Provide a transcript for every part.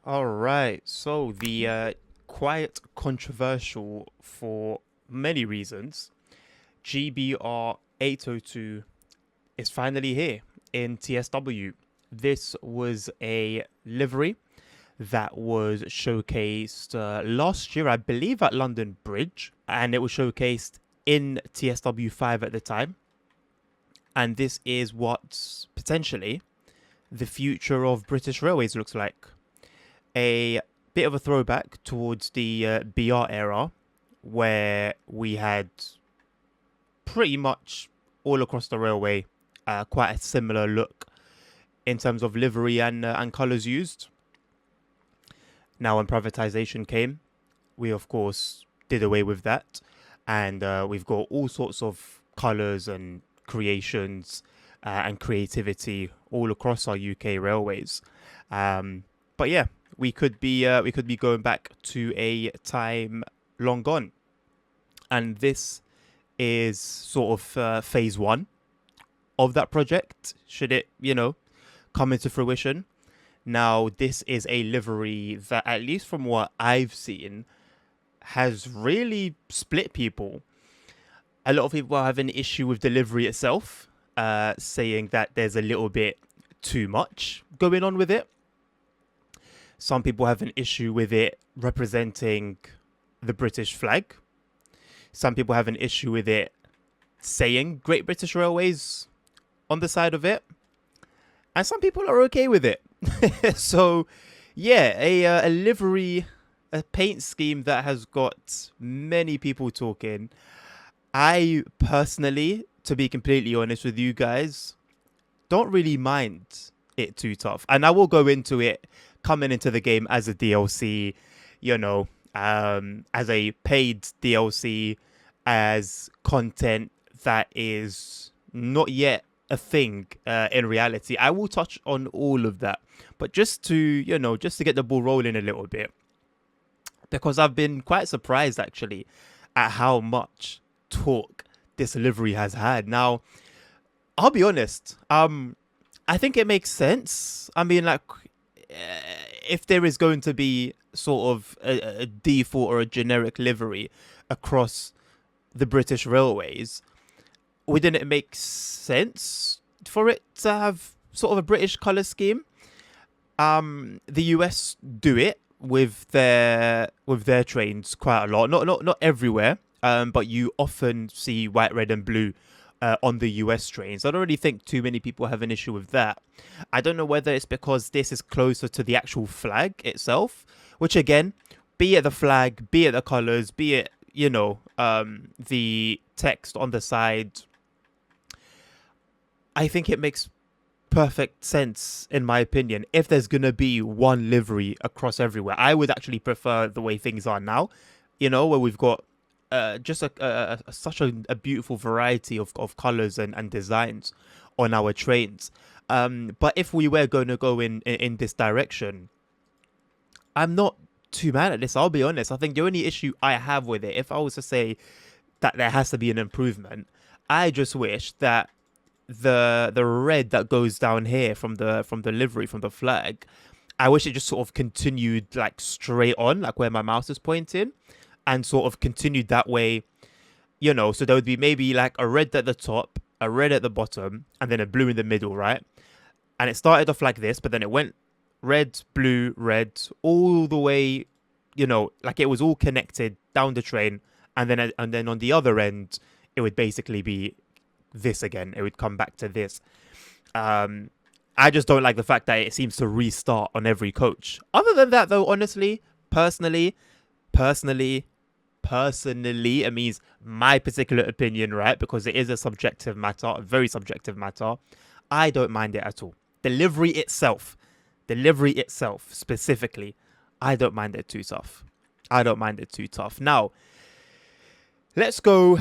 All right. So the quite controversial for many reasons, GBR 802 is finally here in TSW. This was a livery that was showcased last year, I believe, at London Bridge, and it was showcased in TSW 5 at the time. And this is what potentially the future of British Railways looks like. A bit of a throwback towards the BR era, where we had pretty much all across the railway quite a similar look in terms of livery and colours used. Now, when privatisation came, we of course did away with that, and we've got all sorts of colours and creations and creativity all across our UK railways. But yeah, we could be going back to a time long gone, and this is sort of phase one of that project. Should it, come into fruition? Now, this is a livery that, at least from what I've seen, has really split people. A lot of people have an issue with the livery itself, saying that there's a little bit too much going on with it. Some people have an issue with it representing the British flag. Some people have an issue with it saying Great British Railways on the side of it. And some people are okay with it. So, yeah, a livery, a paint scheme that has got many people talking. I personally, to be completely honest with you guys, don't really mind it too tough. And I will go into it coming into the game as a DLC, as a paid DLC, as content that is not yet a thing in reality. I will touch on all of that, but just to get the ball rolling a little bit, because I've been quite surprised actually at how much talk this livery has had. Now, I'll be honest. I think it makes sense. I mean, like, if there is going to be sort of a default or a generic livery across the British Railways, wouldn't it make sense for it to have sort of a British colour scheme? The US do it with their trains quite a lot. Not everywhere. But you often see white, red, and blue on the US trains. I don't really think too many people have an issue with that. I don't know whether it's because this is closer to the actual flag itself, which again, be it the flag, be it the colors, be it the text on the side. I think it makes perfect sense, in my opinion. If there's gonna be one livery across everywhere, I would actually prefer the way things are now. Where we've got just such a beautiful variety of colors and designs on our trains. But if we were going to go in this direction, I'm not too mad at this. I'll be honest. I think the only issue I have with it, if I was to say that there has to be an improvement, I just wish that the red that goes down here from the livery, from the flag, I wish it just sort of continued like straight on, like where my mouse is pointing, and sort of continued that way. So there would be maybe like a red at the top, a red at the bottom, and then a blue in the middle, right? And it started off like this, but then it went red, blue, red, all the way, like it was all connected down the train, and then on the other end, it would basically be this again. It would come back to this. I just don't like the fact that it seems to restart on every coach. Other than that, though, honestly, personally, it means my particular opinion, right? Because it is a subjective matter, a very subjective matter. I don't mind it at all. The livery itself specifically, I don't mind it too tough. I don't mind it too tough. Now, let's go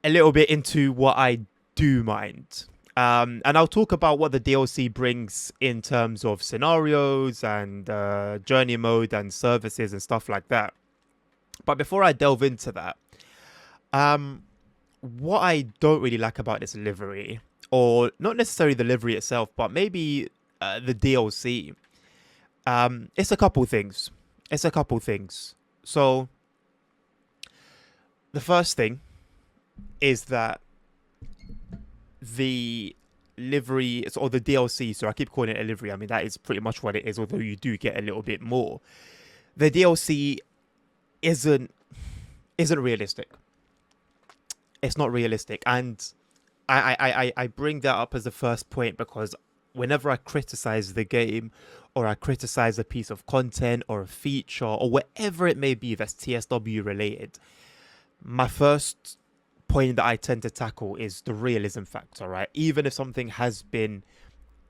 a little bit into what I do mind. And I'll talk about what the DLC brings in terms of scenarios and journey mode and services and stuff like that. But before I delve into that, what I don't really like about this livery, or not necessarily the livery itself, but maybe the DLC, It's a couple things. It's a couple things. So the first thing is that the livery or the DLC, so I keep calling it a livery. I mean, that is pretty much what it is, although you do get a little bit more. The DLC isn't isn't realistic. It's not realistic, and I bring that up as the first point because whenever I criticize the game or I criticize a piece of content or a feature or whatever it may be that's TSW related, my first point that I tend to tackle is the realism factor, right? Even if something has been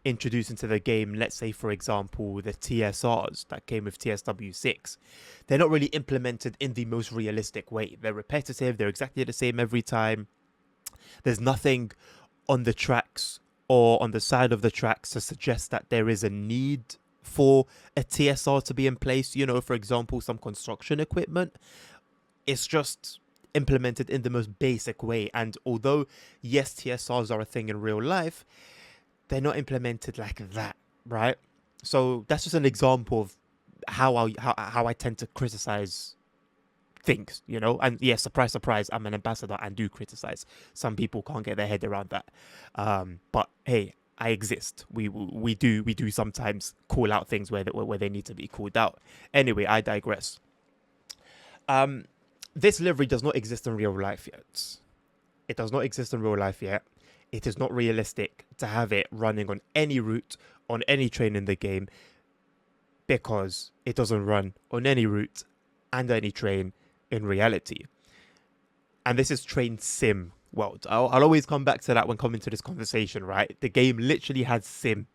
introduced into the game, let's say for example the TSRs that came with TSW 6, they're not really implemented in the most realistic way. They're repetitive, they're exactly the same every time. There's nothing on the tracks or on the side of the tracks to suggest that there is a need for a TSR to be in place. You know, for example, some construction equipment. It's just implemented in the most basic way. And although, yes, TSRs are a thing in real life, they're not implemented like that, right? So that's just an example of how I tend to criticize things, you know. And yeah, surprise, surprise, I'm an ambassador and do criticize. Some people can't get their head around that, but hey, I exist. We do sometimes call out things where they need to be called out. Anyway, I digress. This livery does not exist in real life yet. It does not exist in real life yet. It is not realistic to have it running on any route, on any train in the game, because it doesn't run on any route and any train in reality. And this is train sim world. I'll always come back to that when coming to this conversation, right? The game literally has sim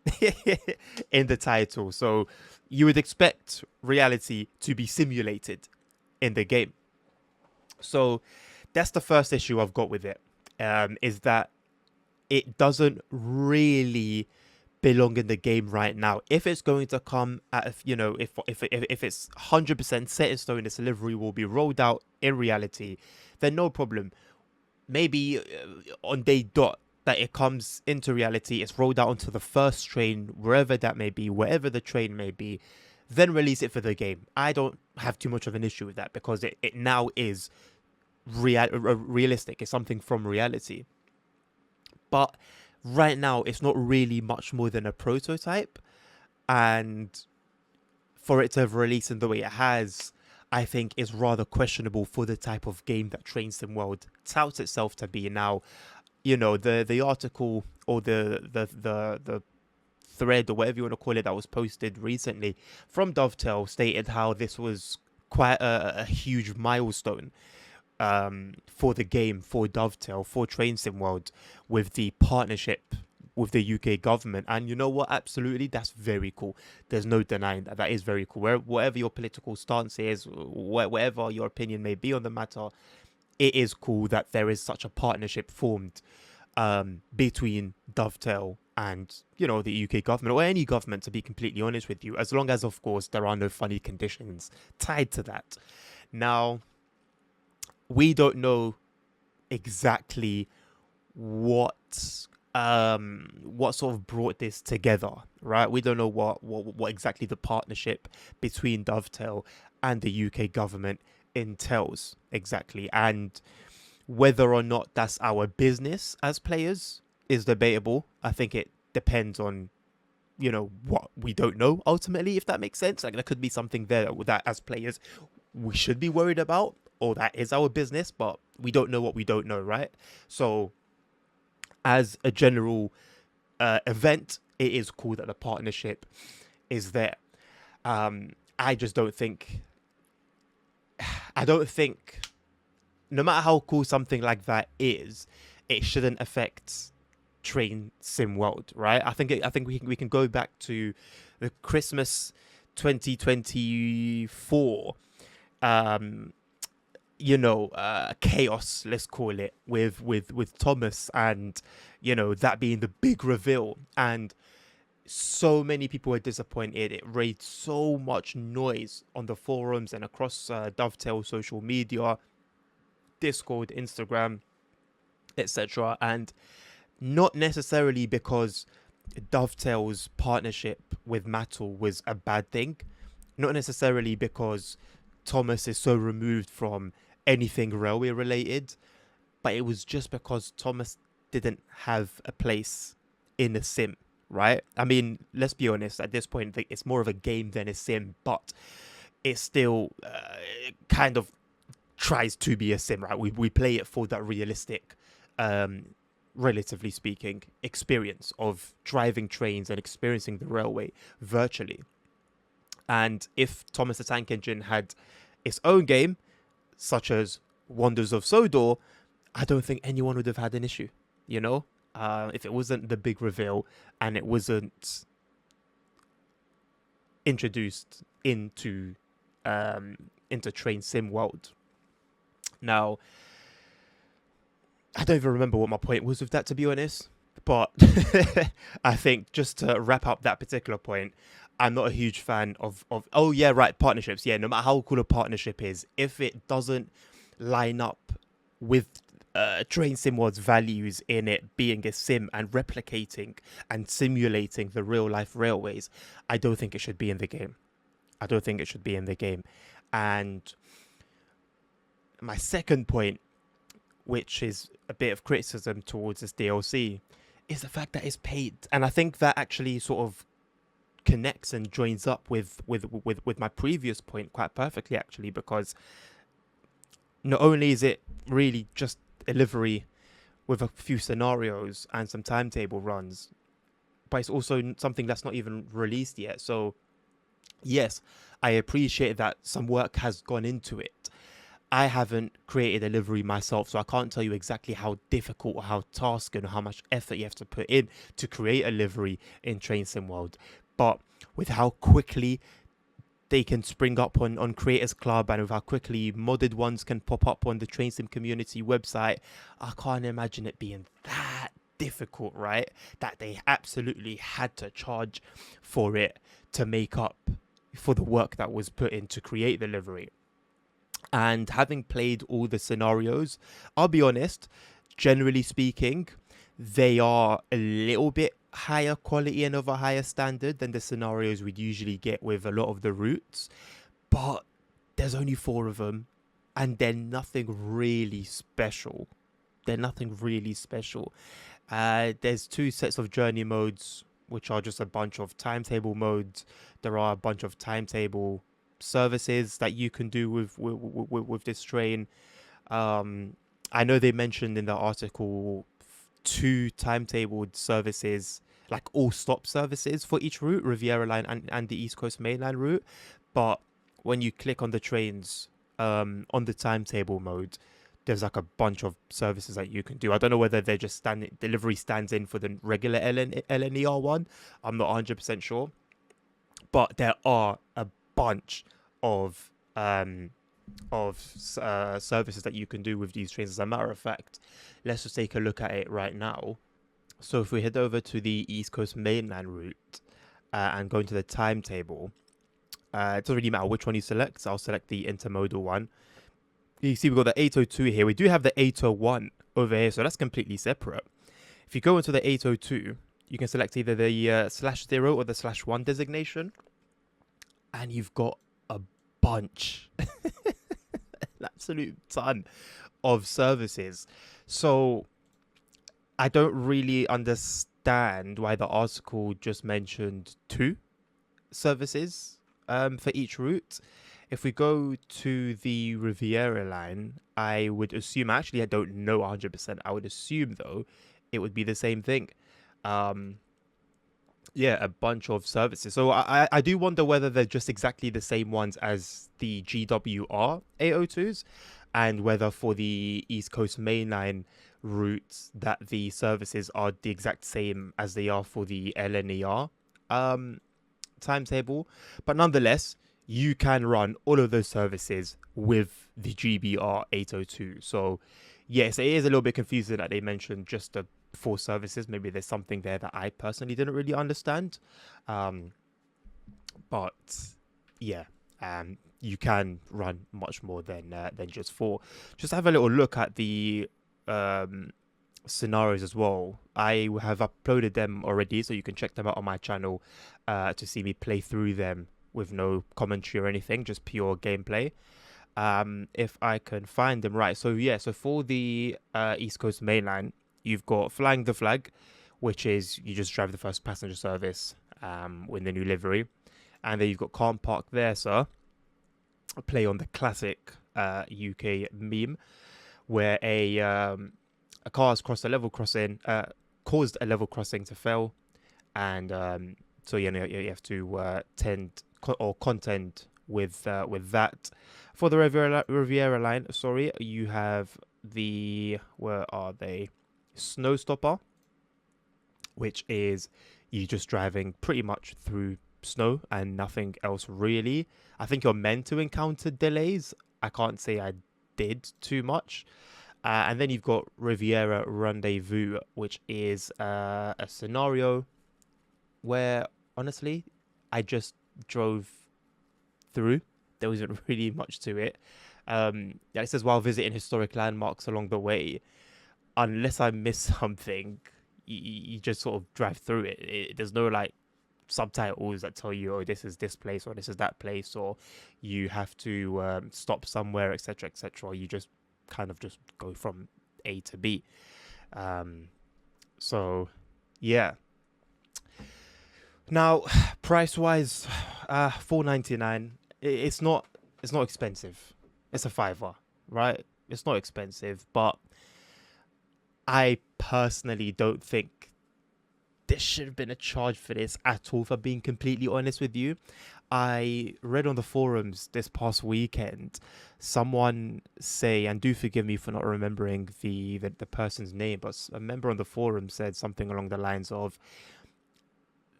in the title. So you would expect reality to be simulated in the game. So that's the first issue I've got with it, is that it doesn't really belong in the game right now. If it's going to come at, if it's 100% set in stone, this delivery will be rolled out in reality, then no problem. Maybe on day dot that it comes into reality, it's rolled out onto the first train, wherever that may be, wherever the train may be, then release it for the game. I don't have too much of an issue with that because it now is realistic. It's something from reality. But right now, it's not really much more than a prototype. And for it to have released in the way it has, I think is rather questionable for the type of game that Train Sim World touts itself to be. Now, you know, the article or the thread or whatever you want to call it that was posted recently from Dovetail stated how this was quite a huge milestone for the game, for Dovetail, for Train Sim World, with the partnership with the UK government. And you know what? Absolutely, that's very cool. There's no denying that. That is very cool. Whatever your political stance is, whatever your opinion may be on the matter, it is cool that there is such a partnership formed between Dovetail and, you know, the UK government or any government, to be completely honest with you, as long as, of course, there are no funny conditions tied to that. Now, we don't know exactly what sort of brought this together, right? We don't know what exactly the partnership between Dovetail and the UK government entails exactly, and whether or not that's our business as players is debatable. I think it depends on, you know, what we don't know ultimately, if that makes sense. Like, there could be something there that as players we should be worried about, or that is our business, but we don't know what we don't know, right? So as a general event, it is cool that the partnership is there. I just don't think no matter how cool something like that is, it shouldn't affect Train Sim World, right? I think we can go back to the Christmas 2024 chaos, let's call it, with Thomas, and, you know, that being the big reveal, and so many people were disappointed. It raised so much noise on the forums and across Dovetail social media, Discord, Instagram, etc. And not necessarily because Dovetail's partnership with Mattel was a bad thing. Not necessarily because Thomas is so removed from anything railway related, but it was just because Thomas didn't have a place in a sim, right? I mean, let's be honest, at this point, it's more of a game than a sim, but it still kind of tries to be a sim, right? We play it for that realistic, um, relatively speaking, experience of driving trains and experiencing the railway virtually. And if Thomas the Tank Engine had its own game, such as Wonders of Sodor, I don't think anyone would have had an issue, you know? If it wasn't the big reveal and it wasn't introduced into Train Sim world. Now, I don't even remember what my point was with that, to be honest. But I think just to wrap up that particular point, I'm not a huge fan of oh yeah, right, partnerships. Yeah, no matter how cool a partnership is, if it doesn't line up with Train Sim World's values in it being a sim and replicating and simulating the real life railways, I don't think it should be in the game. I don't think it should be in the game. And my second point, which is a bit of criticism towards this DLC, is the fact that it's paid. And I think that actually sort of connects and joins up with my previous point quite perfectly, actually, because not only is it really just a livery with a few scenarios and some timetable runs, but it's also something that's not even released yet. So yes, I appreciate that some work has gone into it. I haven't created a livery myself, so I can't tell you exactly how difficult or how tasking or how much effort you have to put in to create a livery in Train Sim World. But with how quickly they can spring up on Creators Club and with how quickly modded ones can pop up on the Train Sim community website, I can't imagine it being that difficult, right? That they absolutely had to charge for it to make up for the work that was put in to create the livery. And having played all the scenarios, I'll be honest, generally speaking, they are a little bit higher quality and of a higher standard than the scenarios we'd usually get with a lot of the routes. But there's only four of them, and they're nothing really special. They're nothing really special. There's two sets of journey modes, which are just a bunch of timetable modes. There are a bunch of timetable services that you can do with this train. Um, I know they mentioned in the article two timetabled services, like all stop services for each route, Riviera Line and the East Coast Mainline route. But when you click on the trains on the timetable mode, there's like a bunch of services that you can do. I don't know whether they're just delivery stands in for the regular LNER one. I'm not 100% sure. But there are a bunch of services that you can do with these trains. As a matter of fact, let's just take a look at it right now. So if we head over to the East Coast Mainland route and go into the timetable, it doesn't really matter which one you select. So I'll select the intermodal one. You see we've got the 802 here. We do have the 801 over here, so that's completely separate. If you go into the 802, you can select either the /0 or the /1 designation. And you've got a bunch, an absolute ton of services. So I don't really understand why the article just mentioned two services for each route. If we go to the Riviera line, I would assume, actually, I don't know 100%. I would assume, though, it would be the same thing. Yeah, a bunch of services. So I do wonder whether they're just exactly the same ones as the GWR 802s, and whether for the East Coast Mainline routes that the services are the exact same as they are for the LNER timetable. But nonetheless, you can run all of those services with the GBR 802. So yes, it is a little bit confusing that they mentioned just the four services. Maybe there's something there that I personally didn't really understand. But yeah, you can run much more than just four. Just have a little look at the scenarios as well. I have uploaded them already, so you can check them out on my channel to see me play through them with no commentary or anything, just pure gameplay. If I can find them right. So yeah, so for the East Coast Main Line, you've got Flying the Flag, which is you just drive the first passenger service with the new livery, and then you've got Can't Park There, Sir. Play on the classic UK meme where a car has crossed a level crossing, caused a level crossing to fail, and so you have to tend or contend with that. For the Riviera line, sorry, you have the where are they? Snowstopper, which is you just driving pretty much through snow and nothing else really. I think you're meant to encounter delays. I can't say I did too much. And then you've got Riviera Rendezvous, which is a scenario where honestly I just drove through. There wasn't really much to it. Yeah, it says while visiting historic landmarks along the way, unless I miss something, you just sort of drive through it. There's no like subtitles that tell you, oh, this is this place or this is that place, or you have to stop somewhere, etc., etc. You just kind of just go from A to B. Um, so yeah. Now, price wise, $4.99. It's not expensive. It's a fiver, right? It's not expensive, but I personally don't think there should have been a charge for this at all, for being completely honest with you. I read on the forums this past weekend someone say, and do forgive me for not remembering the person's name, but a member on the forum said something along the lines of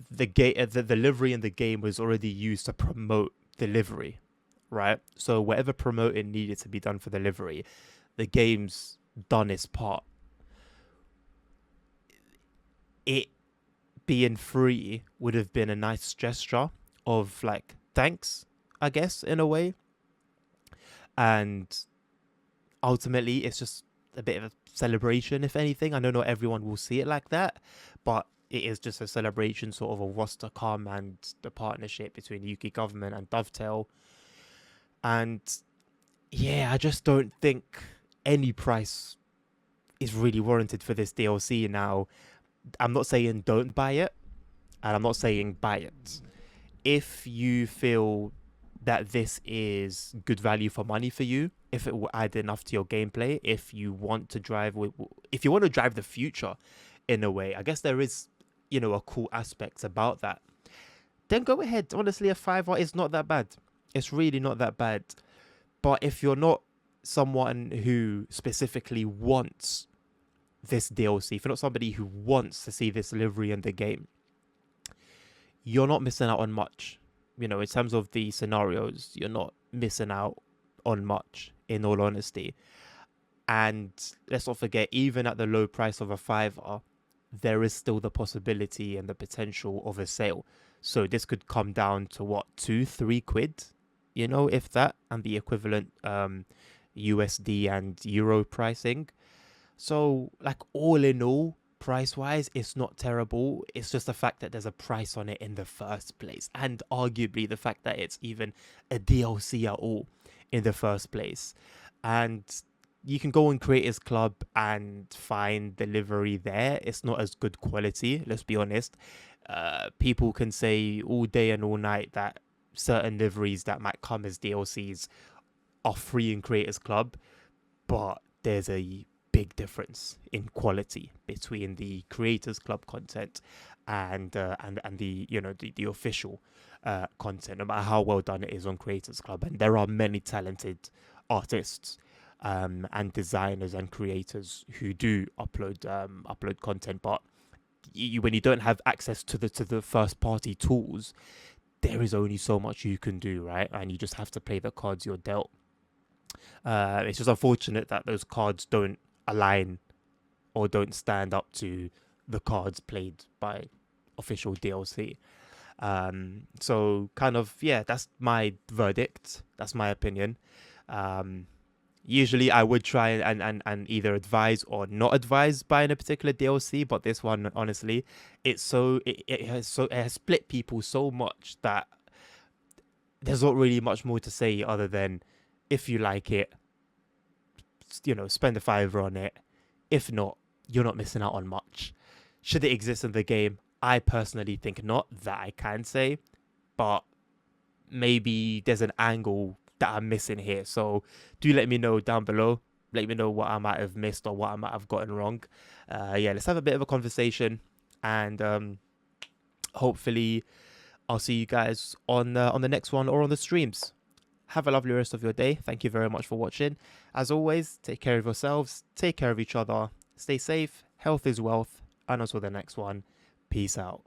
the livery in the game was already used to promote the livery, right? So whatever promoting needed to be done for the livery, the game's done its part. It being free would have been a nice gesture of like thanks, I guess, in a way. And ultimately, it's just a bit of a celebration, if anything. I know not everyone will see it like that, but it is just a celebration, sort of, of what's to come and the partnership between the UK government and Dovetail. And yeah, I just don't think any price is really warranted for this DLC now. I'm not saying don't buy it, and I'm not saying buy it. If you feel that this is good value for money for you, if it will add enough to your gameplay, if you want to drive the future in a way, I guess there is, a cool aspect about that. Then go ahead. Honestly, a fiver is not that bad. It's really not that bad. But if you're not someone who specifically wants this DLC, if you're not somebody who wants to see this livery in the game, you're not missing out on much. In terms of the scenarios, you're not missing out on much, in all honesty. And let's not forget, even at the low price of a fiver, there is still the possibility and the potential of a sale. So this could come down to what, 2-3 quid, if that, and the equivalent USD and Euro pricing. So, like, all in all, price wise, it's not terrible. It's just the fact that there's a price on it in the first place, and arguably the fact that it's even a DLC at all in the first place. And you can go on Creators Club and find the livery there. It's not as good quality, let's be honest. People can say all day and all night that certain liveries that might come as DLCs are free in Creators Club, but there's a big difference in quality between the Creators Club content and the the official content, no matter how well done it is on Creators Club. And there are many talented artists and designers and creators who do upload content, but when you don't have access to the first party tools, there is only so much you can do, right? And you just have to play the cards you're dealt. It's just unfortunate that those cards don't align or don't stand up to the cards played by official DLC. So kind of, yeah, that's my verdict. That's my opinion. Usually, I would try and either advise or not advise buying a particular DLC, but this one, honestly, it has split people so much that there's not really much more to say other than if you like it, spend a fiver on it. If not, you're not missing out on much. Should it exist in the game? I personally think not, that I can say, but maybe there's an angle that I'm missing here. So do let me know down below. Let me know what I might have missed or what I might have gotten wrong. Yeah, let's have a bit of a conversation, and hopefully I'll see you guys on the next one or on the streams. Have a lovely rest of your day. Thank you very much for watching. As always, take care of yourselves, take care of each other, stay safe, health is wealth, and until the next one, peace out.